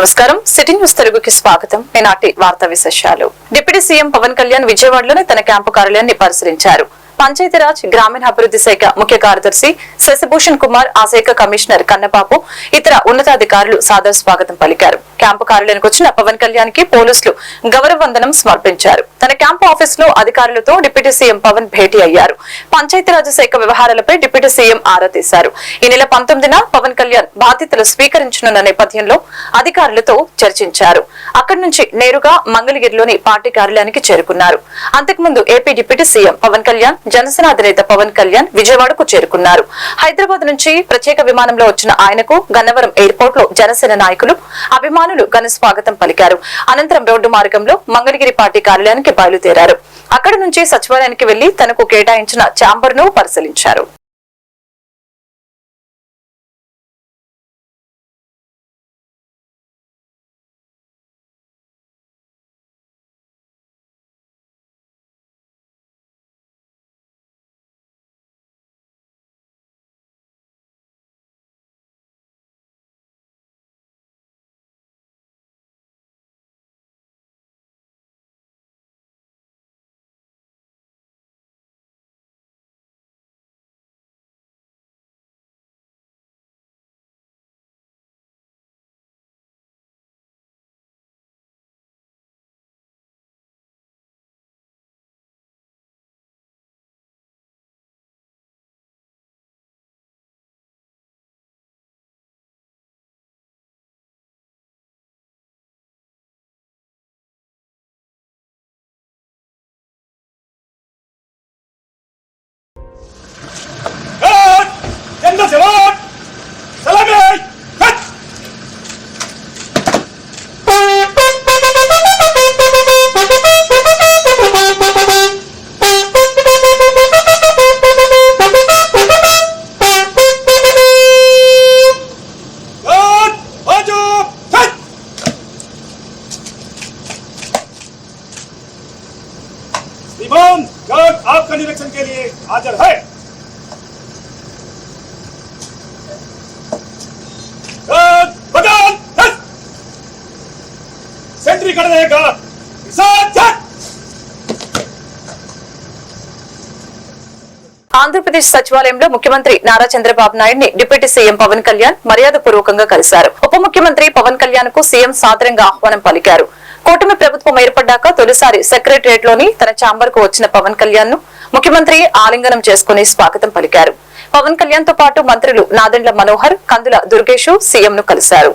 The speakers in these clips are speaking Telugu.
నమస్కారం సిటీ న్యూస్ తెలుగుకి స్వాగతం. ఈనాటి వార్తా విశేషాలు. డిప్యూటీ సీఎం పవన్ కళ్యాణ్ విజయవాడలోని తన క్యాంపు కార్యాలయాన్ని పరిశీలించారు. పంచాయతీరాజ్ గ్రామీణాభివృద్ధి శాఖ ముఖ్య కార్యదర్శి శశిభూషణ్ కుమార్, ఆ శాఖ కమిషనర్ కన్నబాబు, ఇతర ఉన్నతాధికారులు సాదర స్వాగతం పలికారు. క్యాంపు కార్యాలయానికి వచ్చిన పవన్ కళ్యాణ్ కి పోలీసులు గౌరవ వందనం సమర్పించారు. తన క్యాంపు ఆఫీస్ లో అధికారులతో డిప్యూటీ సీఎం పవన్ భేటీ అయ్యారు. పంచాయతీరాజ్ శాఖ వ్యవహారాలపై డిప్యూటీ సీఎం ఆరా తీశారు. ఈ నెల 19న పవన్ కళ్యాణ్ బాధ్యతలు స్వీకరించనున్న నేపథ్యంలో అధికారులతో చర్చించారు. అక్కడి నుంచి నేరుగా మంగళగిరిలోని పార్టీ కార్యాలయానికి చేరుకున్నారు. అంతకుముందు AP deputy CM Pawan Kalyan, Janasena అధినేత పవన్ కళ్యాణ్ విజయవాడకు చేరుకున్నారు. హైదరాబాద్ నుంచి ప్రత్యేక విమానంలో వచ్చిన ఆయనకు గన్నవరం ఎయిర్పోర్ట్ లో జనసేన నాయకులు, అభిమానులు ఘన స్వాగతం పలికారు. అనంతరం రోడ్డు మార్గంలో మంగళగిరి పార్టీ కార్యాలయానికి బయలుదేరారు. అక్కడి నుంచి సచివాలయానికి వెళ్లి తనకు కేటాయించిన ఛాంబర్ ను పరిశీలించారు. विमान आपका निरीक्षण के लिए हाजिर है। सेंट्री कर रहेगा। ఆంధ్రప్రదేశ్ సచివాలయంలో ముఖ్యమంత్రి నారా చంద్రబాబు నాయుడిని డిప్యూటీ సీఎం పవన్ కళ్యాణ్ మర్యాద పూర్వకంగా కలిశారు. ఉప ముఖ్యమంత్రి పవన్ కళ్యాణ్ కు సీఎం సాదరంగా ఆహ్వానం పలికారు. కూటమి ప్రభుత్వం ఏర్పడ్డాక తొలిసారి సెక్రటరియట్ లోని తన ఛాంబర్ కు వచ్చిన పవన్ కళ్యాణ్ ను ముఖ్యమంత్రి ఆలింగనం చేసుకుని స్వాగతం పలికారు. పవన్ కళ్యాణ్ తో పాటు మంత్రులు నాదెండ్ల మనోహర్, కందుల దుర్గేష్ సీఎం ను కలిశారు.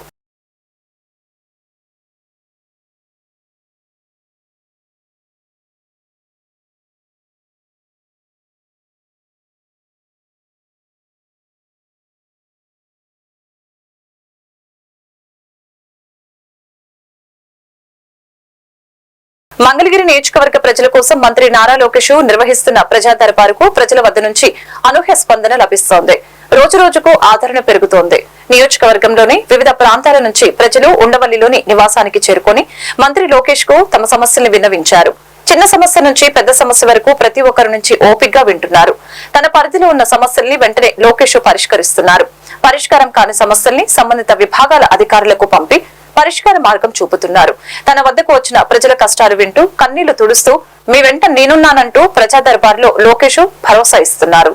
మంగళగిరి నియోజకవర్గ ప్రజల కోసం మంత్రి నారా లోకేష్ నిర్వహిస్తున్న ప్రజా దర్బారుకు ప్రజల వద్ద నుంచి అనూహ్య స్పందన లభిస్తోంది. రోజు రోజుకు ఆదరణ పెరుగుతోంది. నియోజకవర్గంలోని వివిధ ప్రాంతాల నుంచి ప్రజలు ఉండవల్లిలోని నివాసానికి చేరుకుని మంత్రి లోకేష్ కు తమ సమస్యలను విన్నవించారు. చిన్న సమస్య నుంచి పెద్ద సమస్య వరకు ప్రతి ఒక్కరి నుంచి ఓపికగా వింటున్నారు. తన పరిధిలో ఉన్న సమస్యల్ని వెంటనే లోకేష్ పరిష్కరిస్తున్నారు. పరిష్కారం కాని సమస్యల్ని సంబంధిత విభాగాల అధికారులకు పంపి పరిష్కార మార్గం చూపుతున్నారు. తన వద్దకు వచ్చిన ప్రజల కష్టాలు వింటూ కన్నీళ్లు తుడుస్తూ మీ వెంట నేనున్నానంటూ ప్రజా దర్బార్లో లోకేష్ భరోసా ఇస్తున్నారు.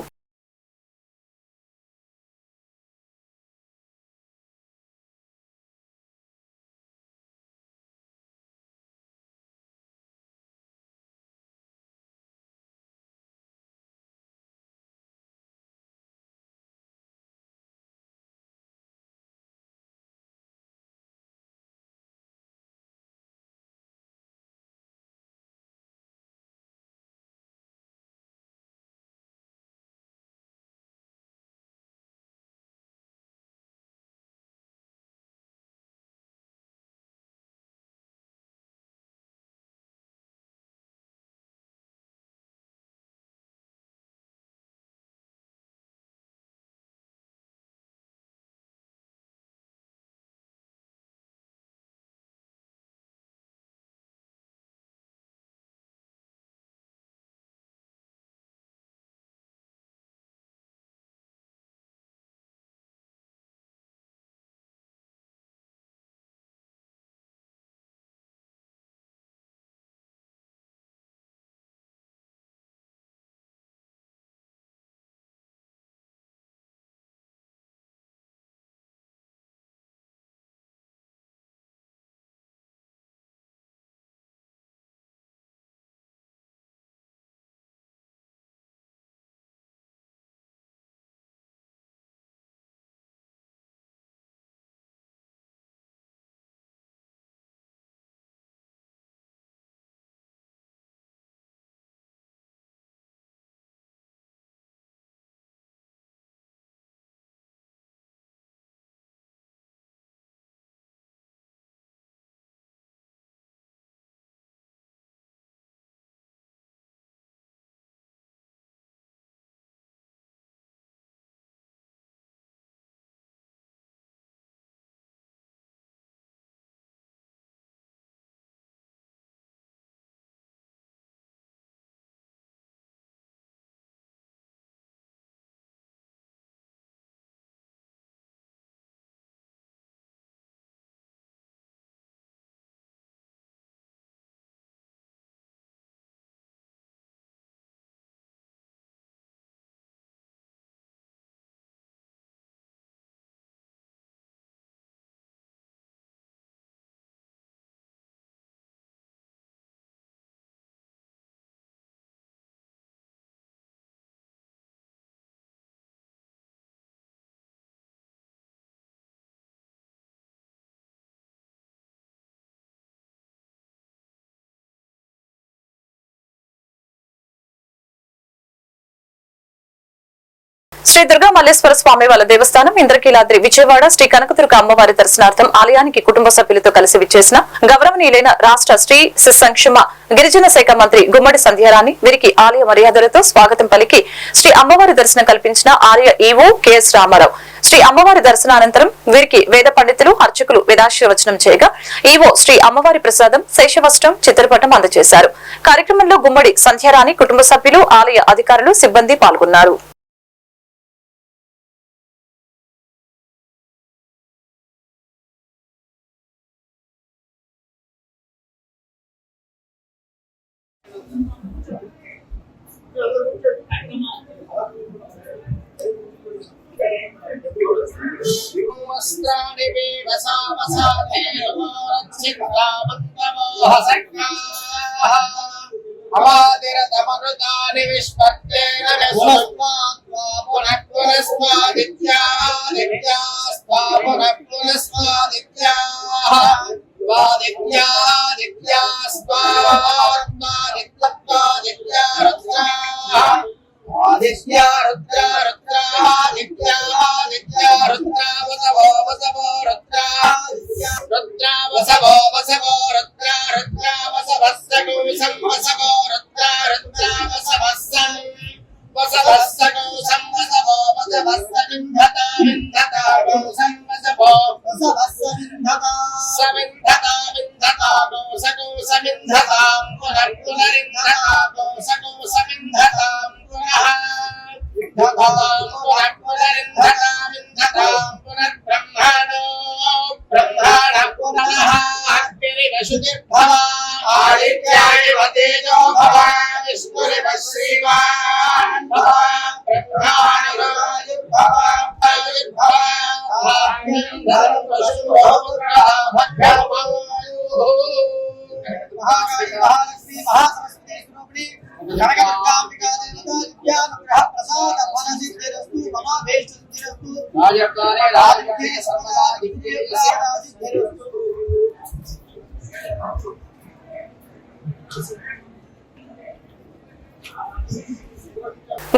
శ్రీ దుర్గా మల్లేశ్వర స్వామి వారి దేవస్థానం ఇంద్రకీలాద్రి విజయవాడ శ్రీ కనకదుర్గ అమ్మవారి దర్శనార్థం ఆలయానికి కుటుంబ సభ్యులతో కలిసి విచ్చేసిన గౌరవనీయులైన రాష్ట్ర శ్రీ సంక్షేమ గిరిజన శాఖ మంత్రి గుమ్మడి సంధ్యారాణి వీరికి ఆలయ మర్యాదలతో స్వాగతం పలికి శ్రీ అమ్మవారి దర్శనం కల్పించిన ఆలయ ఈవో కెఎస్ రామారావు శ్రీ అమ్మవారి దర్శనానంతరం వీరికి వేద పండితులు అర్చకులు వేదాశీర్వచనం చేయగా ఈవో శ్రీ అమ్మవారి ప్రసాదం శేషవస్త్రం చిత్రపటం అందజేశారు. కార్యక్రమంలో గుమ్మడి సంధ్యారాణి కుటుంబ సభ్యులు ఆలయ అధికారులు సిబ్బంది పాల్గొన్నారు.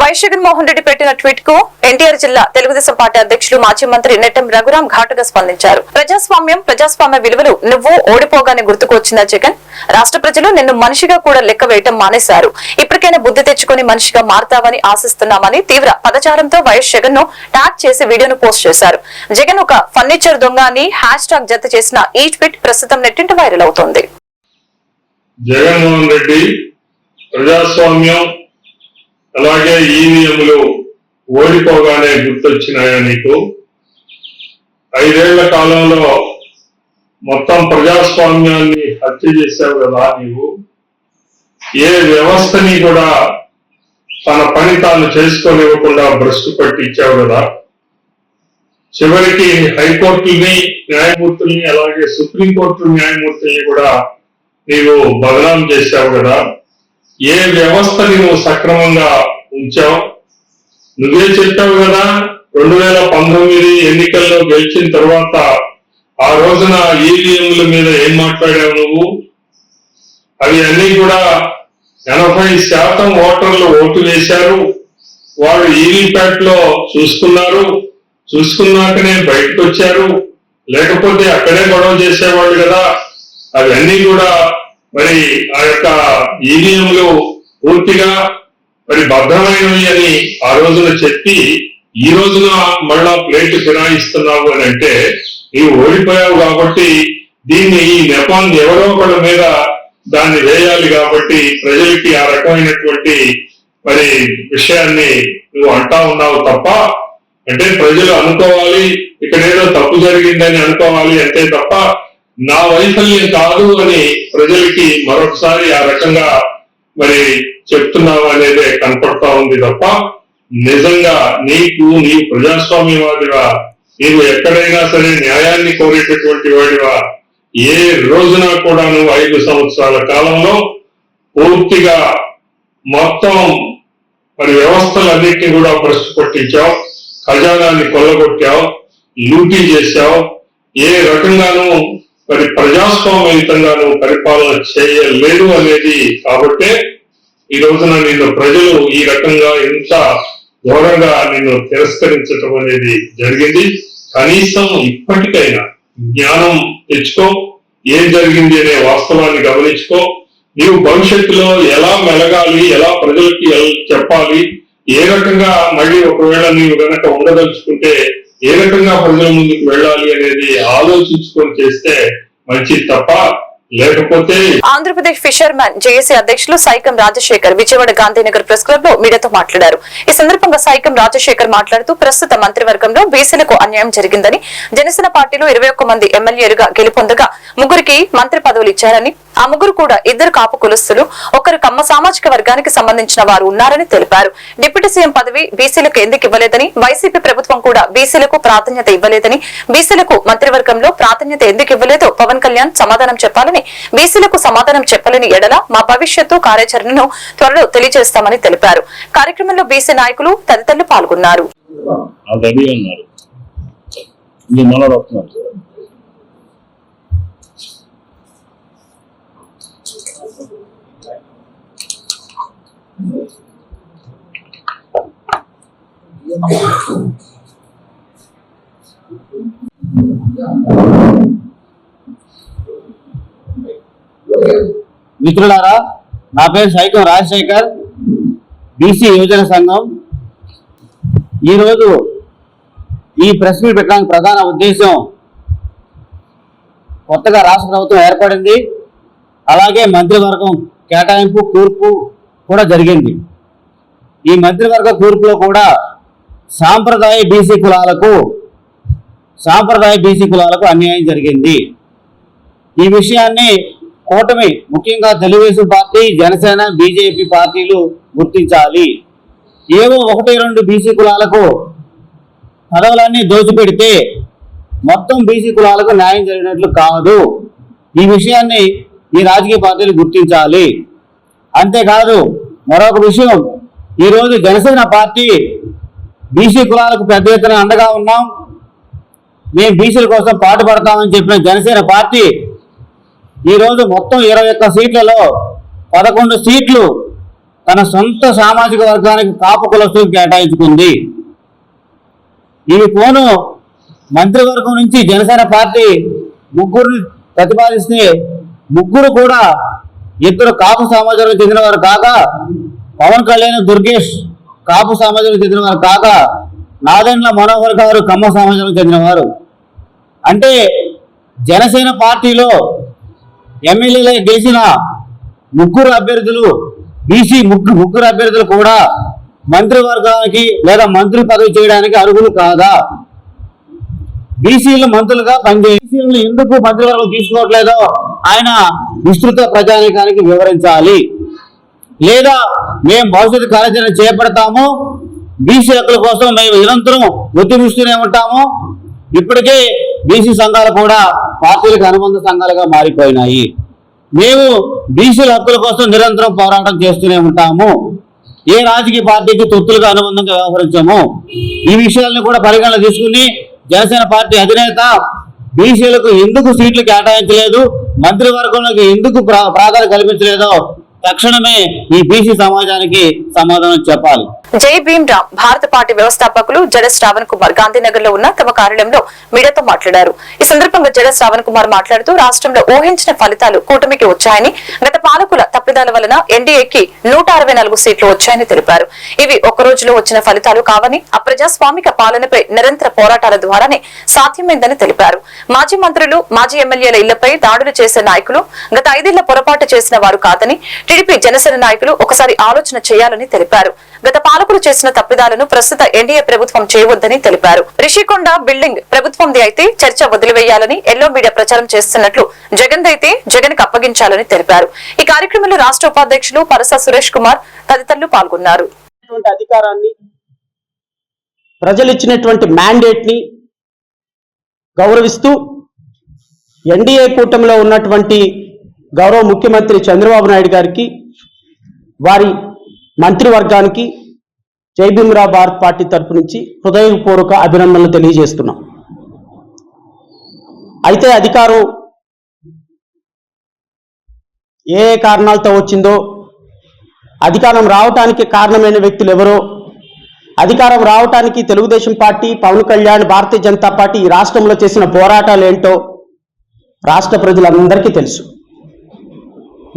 వైఎస్ జగన్మోహన్ రెడ్డి పెట్టిన ట్వీట్ కు ఎన్టీఆర్ జిల్లా తెలుగుదేశం పార్టీ అధ్యక్షులు మాజీ మంత్రి నెట్టెం రఘురాం ఘాటుగా స్పందించారు. ప్రజాస్వామ్య విలువలు నువ్వు ఓడిపోగానే గుర్తుకు వచ్చిన జగన్, రాష్ట్ర ప్రజలు నిన్ను మనిషిగా కూడా లెక్క వేయటం మానేశారు. ఇప్పటికైనా బుద్ధి తెచ్చుకుని మనిషిగా మారతావని ఆశిస్తున్నామని తీవ్ర పదజాలంతో వైఎస్ జగన్ ను ట్యాగ్ చేసి వీడియోను పోస్ట్ చేశారు. జగన్ ఒక ఫర్నిచర్ దొంగ అని హ్యాష్ ట్యాగ్ జత చేసిన ఈ ట్వీట్ ప్రస్తుతం నెట్టింట వైరల్ అవుతోంది. జగన్మోహన్ రెడ్డి ప్రజాస్వామ్యం అలాగే ఈవీఎంలు ఓడిపోగానే గుర్తొచ్చినాయా నీకు? 5 ఏళ్ల కాలంలో మొత్తం ప్రజాస్వామ్యాన్ని హత్య చేశావు కదా నీవు. ఏ వ్యవస్థని కూడా తన పని తాను చేసుకోనివ్వకుండా భ్రష్టు పట్టించావు కదా. చివరికి హైకోర్టుని న్యాయమూర్తుల్ని అలాగే సుప్రీంకోర్టు న్యాయమూర్తుల్ని కూడా నీవు బదనాం చేశావు కదా. ఏ వ్యవస్థని నువ్వు సక్రమంగా ఉంచావు? నువ్వే చెప్పావు కదా 2019 ఎన్నికల్లో గెలిచిన తర్వాత ఆ రోజున ఈవీఎంల మీద ఏం మాట్లాడావు నువ్వు? అవి అన్ని కూడా 80% ఓటర్లు ఓటు వేశారు. వాళ్ళు ఈవీప్యాట్ లో చూసుకున్నాకనే బయటకు వచ్చారు, లేకపోతే అక్కడే గొడవ చేసేవాళ్ళు కదా. అవన్నీ కూడా మరి ఆ యొక్క ఈవీఎంలు పూర్తిగా మరి భద్రమైనవి అని ఆ రోజున చెప్పి ఈ రోజున మళ్ళా ప్లేట్ ఫిరాయిస్తున్నావు అని అంటే నీవు ఓడిపోయావు కాబట్టి దీన్ని ఈ నెపాన్ని ఎవరో ఒకళ్ళ మీద దాన్ని వేయాలి కాబట్టి ప్రజలకి ఆ రకమైనటువంటి మరి విషయాన్ని నువ్వు అంటా ఉన్నావు తప్ప, అంటే ప్రజలు అనుకోవాలి ఇక్కడేదో తప్పు జరిగిందని అనుకోవాలి అంటే తప్ప నా వైఫల్యం కాదు అని ప్రజలకి మరొకసారి ఆ రకంగా మరి చెప్తున్నావు అనేదే కనపడతా ఉంది తప్ప నిజంగా నీవు ప్రజాస్వామ్యవాదివా, నీవు ఎక్కడైనా సరే న్యాయాన్ని కోరేటటువంటి వాడివా? ఏ రోజున కూడా నువ్వు 5 సంవత్సరాల కాలంలో పూర్తిగా మొత్తం మరి వ్యవస్థలన్నింటినీ కూడా భ్రష్టు పట్టించావు, ఖజానాన్ని కొల్లగొట్టావు, లూటీ చేశావు. ఏ రకంగానూ మరి ప్రజాస్వామ్యయుతంగా నువ్వు పరిపాలన చేయలేదు అనేది కాబట్టే ఈ రోజున నిన్ను ప్రజలు ఈ రకంగా ఇంత ఘోరంగా నిన్ను తిరస్కరించటం అనేది జరిగింది. కనీసం ఇప్పటికైనా జ్ఞానం తెచ్చుకో, ఏం జరిగింది అనే వాస్తవాన్ని గమనించుకో. నీవు భవిష్యత్తులో ఎలా మెలగాలి, ఎలా ప్రజలకి చెప్పాలి, ఏ రకంగా మళ్ళీ ఒకవేళ నీవు గనక ఉండదలుచుకుంటే ఏ రకంగా ప్రజల ముందుకు వెళ్ళాలి అనేది ఆలోచించుకొని చేస్తే మంచిది తప్ప, లేకపోతే. ఆంధ్రప్రదేశ్ ఫిషర్ మ్యాన్ జేఏసీ అధ్యక్షులు సైకం రాజశేఖర్ విజయవాడ గాంధీనగర్ ప్రెస్ క్లబ్ లో మీడియాతో మాట్లాడారు. ఈ సందర్భంగా సైకం రాజశేఖర్ మాట్లాడుతూ ప్రస్తుత మంత్రివర్గంలో బీసీలకు అన్యాయం జరిగిందని, జనసేన పార్టీలో 21 మంది ఎమ్మెల్యేలుగా గెలుపొందగా 3కి మంత్రి పదవులు ఇచ్చారని, ఆ 3 కూడా 2 కాపు కులస్తులు, 1 కమ్మ సామాజిక వర్గానికి సంబంధించిన వారు ఉన్నారని తెలిపారు. డిప్యూటీ సీఎం పదవి బీసీలకు ఎందుకు ఇవ్వలేదని, వైసీపీ ప్రభుత్వం కూడా బీసీలకు ప్రాధాన్యత ఇవ్వలేదని, బీసీలకు మంత్రివర్గంలో ప్రాధాన్యత ఎందుకు ఇవ్వలేదో పవన్ కళ్యాణ్ సమాధానం చెప్పాలని, బీసీలకు సమాధానం చెప్పలేని ఎడల మా భవిష్యత్తు కార్యాచరణను త్వరలో తెలియజేస్తామని తెలిపారు. కార్యక్రమంలో బీసీ నాయకులు తదితరులు పాల్గొన్నారు. మిత్రులారా, నా పేరు సైకం రాజశేఖర్, బీసీ యువజన సంఘం. ఈరోజు ఈ ప్రెస్ మీట్ పెట్టడానికి ప్రధాన ఉద్దేశం, కొత్తగా రాష్ట్ర ప్రభుత్వం ఏర్పడింది, అలాగే మంత్రివర్గం కేటాయింపు కూర్పు కూడా జరిగింది. ఈ మంత్రివర్గ కూర్పులో కూడా సాంప్రదాయ బీసీ కులాలకు అన్యాయం జరిగింది. ఈ విషయాన్ని కూటమి, ముఖ్యంగా తెలుగుదేశం పార్టీ, జనసేన, బీజేపీ పార్టీలు గుర్తించాలి. ఏవో 1-2 బీసీ కులాలకు పదవులన్నీ దోచిపెడితే మొత్తం బీసీ కులాలకు న్యాయం జరిగినట్లు కాదు. ఈ విషయాన్ని ఈ రాజకీయ పార్టీలు గుర్తించాలి. అంతేకాదు, మరొక విషయం, ఈరోజు జనసేన పార్టీ బీసీ కులాలకు పెద్ద ఎత్తున అండగా ఉన్నాం, మేము బీసీల కోసం పాటుపడతామని చెప్పిన జనసేన పార్టీ ఈరోజు మొత్తం 21 సీట్లలో 11 సీట్లు తన సొంత సామాజిక వర్గానికి కాపు కులస్తులకు కేటాయించుకుంది. ఇవి పోను మంత్రివర్గం నుంచి జనసేన పార్టీ 3 ప్రతిపాదిస్తే 3 కూడా 2 కాపు సమాజానికి చెందిన వారు కాగా, పవన్ కళ్యాణ్, దుర్గేష్ కాపు సమాజానికి చెందిన వారు కాగా, నాదెండ్ల మనోహర్ గారు కమ్మ సమాజానికి చెందినవారు. అంటే జనసేన పార్టీలో ఎమ్మెల్యేలు గెలిచిన 3 అభ్యర్థులు, బీసీ 3 అభ్యర్థులు కూడా మంత్రివర్గానికి లేదా మంత్రి పదవి చేయడానికి అర్హులు కాదా? బీసీలు మంత్రులుగా బీసీలు ఎందుకు మంత్రివర్గం తీసుకోవట్లేదో ఆయన విస్తృత ప్రజానీకానికి వివరించాలి. లేదా మేము భవిష్యత్తు కార్యాచరణ చేపడతాము, బీసీ హక్కుల కోసం మేము నిరంతరం ఉద్యమిస్తూనే ఉంటాము. ఇప్పటికే బీసీ సంఘాలు కూడా పార్టీలకు అనుబంధ సంఘాలుగా మారిపోయినాయి. మేము బీసీల హక్కుల కోసం నిరంతరం పోరాటం చేస్తూనే ఉంటాము. ఏ రాజకీయ పార్టీకి తొత్తులుగా అనుబంధంగా వ్యవహరించాము. ఈ విషయాలను కూడా పరిగణన తీసుకుని జనసేన పార్టీ అధినేత బీసీలకు ఎందుకు సీట్లు కేటాయించలేదు, మంత్రివర్గంలోకి ఎందుకు ప్రాధాన్యత కల్పించలేదో తక్షణమే ఈ బీసీ సమాజానికి సమాధానం చెప్పాలి. జై భీమ్ రామ్ భారత పార్టీ వ్యవస్థాపకులు జడ శ్రావణ్ కుమార్ గాంధీనగర్ లో ఉన్న తమ కార్యాలయంలో మీడియాతో మాట్లాడారు. ఈ సందర్భంగా జడ శ్రావణ్ కుమార్ మాట్లాడుతూ రాష్ట్రంలో ఊహించిన ఫలితాలు కూటమికి వచ్చాయని, గత పాలకుల తప్పిదాల వలన ఎన్డీఏకి 164 సీట్లు వచ్చాయని తెలిపారు. ఇవి ఒక్క రోజులో వచ్చిన ఫలితాలు కావని, అప్రజాస్వామిక పాలనపై నిరంతర పోరాటాల ద్వారానే సాధ్యమైందని తెలిపారు. మాజీ మంత్రులు, మాజీ ఎమ్మెల్యేల ఇళ్లపై దాడులు చేసే నాయకులు గత 5 ఏళ్ల పొరపాటు చేసిన వారు కాదని టీడీపీ, జనసేన నాయకులు ఒకసారి ఆలోచన చేయాలని తెలిపారు. గత పాలకులు చేసిన తప్పిదాలను ప్రస్తుత ఎన్డీఏ ప్రభుత్వం చేయవద్దని తెలిపారు. రిషికొండ బిల్డింగ్ ప్రభుత్వంది అయితే చర్చ వదిలివేయాలని ఎల్లో మీడియా ప్రచారం చేస్తున్నట్లు, జగన్ అయితే జగన్ కి అప్పగించాలని తెలిపారు. ఈ కార్యక్రమంలో రాష్ట్ర ఉపాధ్యక్షులు పరస సురేష్ కుమార్ తదితరులు పాల్గొన్నారు. అధికారాన్ని, ప్రజలు ఇచ్చినటువంటి మ్యాండేట్ ని గౌరవిస్తూ ఎన్డీఏ కూటమిలో ఉన్నటువంటి గౌరవ ముఖ్యమంత్రి చంద్రబాబు నాయుడు గారికి, వారి మంత్రివర్గానికి జై భీమ్ రామ్ భారత్ పార్టీ తరపు నుంచి హృదయపూర్వక అభినందనలు తెలియజేస్తున్నాం. అయితే అధికారం ఏ కారణాలతో వచ్చిందో, అధికారం రావటానికి కారణమైన వ్యక్తులు ఎవరో, అధికారం రావటానికి తెలుగుదేశం పార్టీ, పవన్ కళ్యాణ్, భారతీయ జనతా పార్టీ ఈ రాష్ట్రంలో చేసిన పోరాటాలు ఏంటో రాష్ట్ర ప్రజలందరికీ తెలుసు.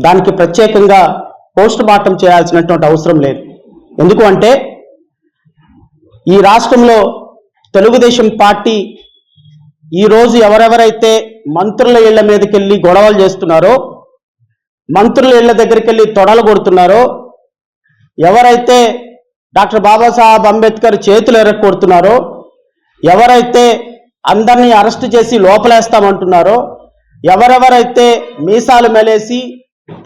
దానికి ప్రత్యేకంగా పోస్ట్ మార్టం చేయాల్సినటువంటి అవసరం లేదు. ఎందుకు అంటే ఈ రాష్ట్రంలో తెలుగుదేశం పార్టీ ఈరోజు ఎవరెవరైతే మంత్రుల ఇళ్ల మీదకి వెళ్ళి గొడవలు చేస్తున్నారో, మంత్రుల ఇళ్ల దగ్గరికి వెళ్ళి తొడలు కొడుతున్నారో, ఎవరైతే డాక్టర్ బాబాసాహెబ్ అంబేద్కర్ చేతులు ఎరగొడుతున్నారో, ఎవరైతే అందరినీ అరెస్ట్ చేసి లోపలేస్తామంటున్నారో, ఎవరెవరైతే మీసాలు మెలేసి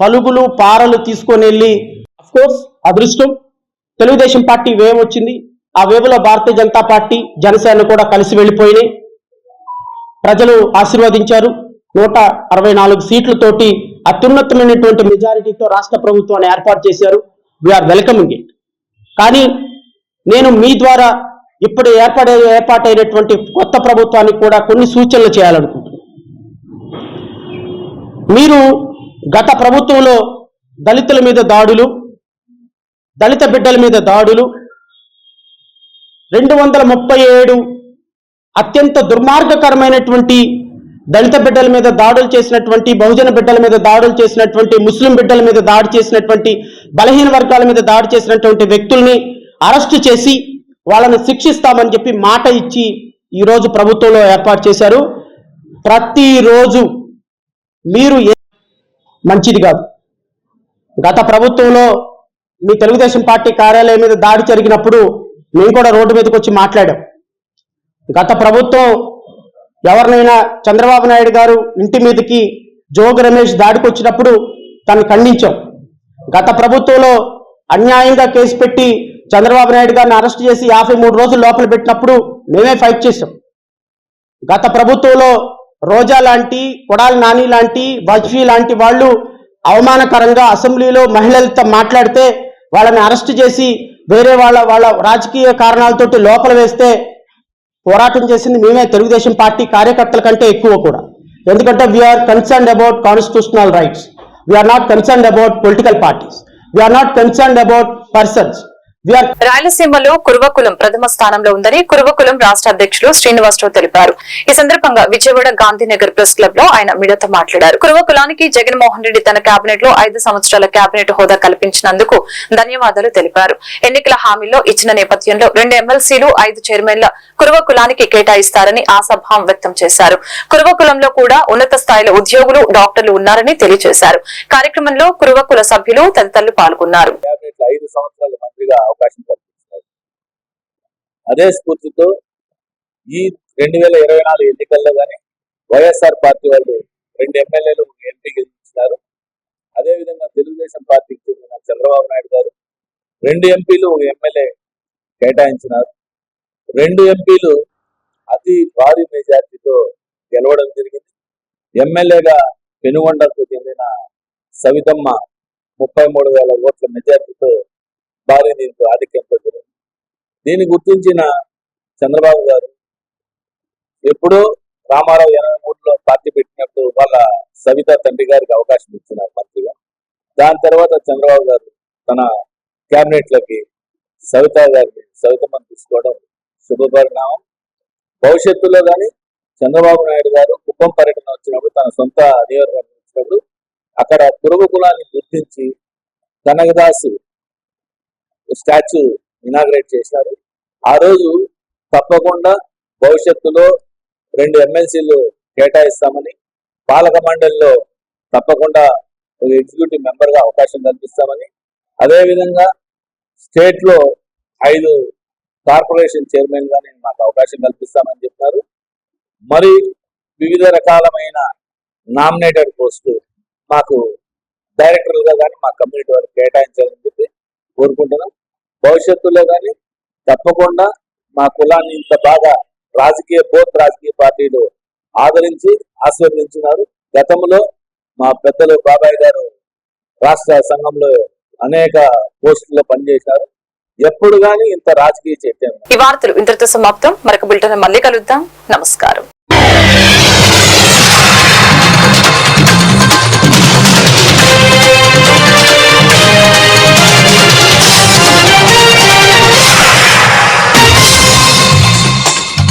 పలుగులు పారలు తీసుకొని వెళ్ళి, అఫ్కోర్స్ అదృష్టం తెలుగుదేశం పార్టీ వేవ్ వచ్చింది. ఆ వేవ్లో భారతీయ జనతా పార్టీ, జనసేన కూడా కలిసి వెళ్ళిపోయినాయి. ప్రజలు ఆశీర్వదించారు. 164 సీట్లతోటి అత్యున్నతమైనటువంటి మెజారిటీతో రాష్ట్ర ప్రభుత్వాన్ని ఏర్పాటు చేశారు. We're welcoming it. కానీ నేను మీ ద్వారా ఇప్పుడు ఏర్పాటైనటువంటి కొత్త ప్రభుత్వానికి కూడా కొన్ని సూచనలు చేయాలనుకుంటున్నాను. మీరు గత ప్రభుత్వంలో దళితుల మీద దాడులు, దళిత బిడ్డల మీద దాడులు, 237 అత్యంత దుర్మార్గకరమైనటువంటి దళిత బిడ్డల మీద దాడులు చేసినటువంటి, బహుజన బిడ్డల మీద దాడులు చేసినటువంటి, ముస్లిం బిడ్డల మీద దాడి చేసినటువంటి, బలహీన వర్గాల మీద దాడి చేసినటువంటి వ్యక్తుల్ని అరెస్టు చేసి వాళ్ళని శిక్షిస్తామని చెప్పి మాట ఇచ్చి ఈరోజు ప్రభుత్వంలో ఏర్పాటు చేశారు. ప్రతిరోజు మీరు మంచిది కాదు. గత ప్రభుత్వంలో మీ తెలుగుదేశం పార్టీ కార్యాలయం మీద దాడి జరిగినప్పుడు మేము కూడా రోడ్డు మీదకి వచ్చి మాట్లాడాం. గత ప్రభుత్వం ఎవరినైనా చంద్రబాబు నాయుడు గారు ఇంటి మీదకి జోగి రమేష్ దాడికి వచ్చినప్పుడు తను ఖండించాం. గత ప్రభుత్వంలో అన్యాయంగా కేసు పెట్టి చంద్రబాబు నాయుడు గారిని అరెస్ట్ చేసి 53 రోజులు లోపల పెట్టినప్పుడు మేమే ఫైట్ చేశాం. గత ప్రభుత్వంలో రోజా లాంటి, కొడాలి నాని లాంటి, వాజ్పేయి లాంటి వాళ్ళు అవమానకరంగా అసెంబ్లీలో మహిళలతో మాట్లాడితే వాళ్ళని అరెస్ట్ చేసి వేరే వాళ్ళ రాజకీయ కారణాలతోటి లోపల వేస్తే పోరాటం చేసింది మేమే, తెలుగుదేశం పార్టీ కార్యకర్తల కంటే ఎక్కువ కూడా. ఎందుకంటే we're concerned about constitutional rights. We're not concerned about political parties. We're not concerned about persons. రాయలసీమలో కురువకులం ప్రథమ స్థానంలో ఉందని కురువకులం రాష్ట్ర అధ్యక్షులు శ్రీనివాసరావు తెలిపారు. ఈ సందర్భంగా విజయవాడ గాంధీనగర్ ప్రెస్ క్లబ్ లో ఆయన మీడియాతో మాట్లాడారు. కురువకులానికి జగన్మోహన్ రెడ్డి తన కేబినెట్ లో 5 సంవత్సరాల కేబినెట్ హోదా కల్పించినందుకు ధన్యవాదాలు తెలిపారు. ఎన్నికల హామీలో ఇచ్చిన నేపథ్యంలో 2 ఎమ్మెల్సీలు, 5 చైర్మన్ల కురువకులానికి కేటాయిస్తారని ఆశాభావం వ్యక్తం చేశారు. కురువకులంలో కూడా ఉన్నత స్థాయిలో ఉద్యోగులు, డాక్టర్లు ఉన్నారని తెలియజేశారు. కార్యక్రమంలో కురువకుల సభ్యులు తదితరులు పాల్గొన్నారు. అవకాశం కల్పించారు. అదే స్ఫూర్తితో ఈ 2024 ఎన్నికల్లో కానీ వైఎస్ఆర్ పార్టీ వాళ్ళు 2 ఎమ్మెల్యేలు ఎంపీ గెలిపించారు. అదేవిధంగా తెలుగుదేశం పార్టీకి చెందిన చంద్రబాబు నాయుడు గారు 2 ఎంపీలు, 1 ఎమ్మెల్యే కేటాయించినారు. 2 ఎంపీలు అతి భారీ మెజార్టీతో గెలవడం జరిగింది. ఎమ్మెల్యేగా పెనుగొండకు చెందిన సవితమ్మ 33,000 ఓట్ల మెజార్టీతో భారీ దీంతో ఆధిక్యంతో జరిగింది. దీన్ని గుర్తించిన చంద్రబాబు గారు ఎప్పుడో రామారావు 83లో పార్టీ పెట్టినప్పుడు వాళ్ళ సవిత తండ్రి గారికి అవకాశం ఇచ్చినారు మంత్రిగా. దాని తర్వాత చంద్రబాబు గారు తన క్యాబినెట్లకి సవితమ్మను తీసుకోవడం శుభపరిణామం. భవిష్యత్తులో కానీ చంద్రబాబు నాయుడు గారు కుప్పం పర్యటన వచ్చినప్పుడు, తన సొంత నియోజకవర్గం వచ్చినప్పుడు అక్కడ కురుగు కులాన్ని గుర్తించి కనకదాసు స్టాచ్యూ ఇనాగ్రేట్ చేశారు. ఆ రోజు తప్పకుండా భవిష్యత్తులో 2 ఎమ్మెల్సీలు కేటాయిస్తామని, పాలక మండలిలో తప్పకుండా ఒక ఎగ్జిక్యూటివ్ మెంబర్గా అవకాశం కల్పిస్తామని, అదేవిధంగా స్టేట్లో 5 కార్పొరేషన్ చైర్మన్ గా మాకు అవకాశం కల్పిస్తామని చెప్పినారు. మరి వివిధ రకాలమైన నామినేటెడ్ పోస్టు మాకు డైరెక్టర్లుగా కానీ మా కమ్యూనిటీ వారికి కేటాయించాలని చెప్పి కోరుకుంటున్నాం. భవిష్యత్తులో కానీ తప్పకుండా మా కులాన్ని ఇంత బాగా రాజకీయ పార్టీలు ఆదరించి ఆశీర్వదించినారు. గతంలో మా పెద్దలు బాబాయ్ గారు రాష్ట్ర సంఘంలో అనేక పోస్టుల్లో పనిచేశారు. ఎప్పుడు కానీ ఇంత రాజకీయ చైతన్యం. ఈ వార్తలు ఇంతటితో సమాప్తం. మరొక బులెటిన్ మళ్ళీ కలుద్దాం. నమస్కారం.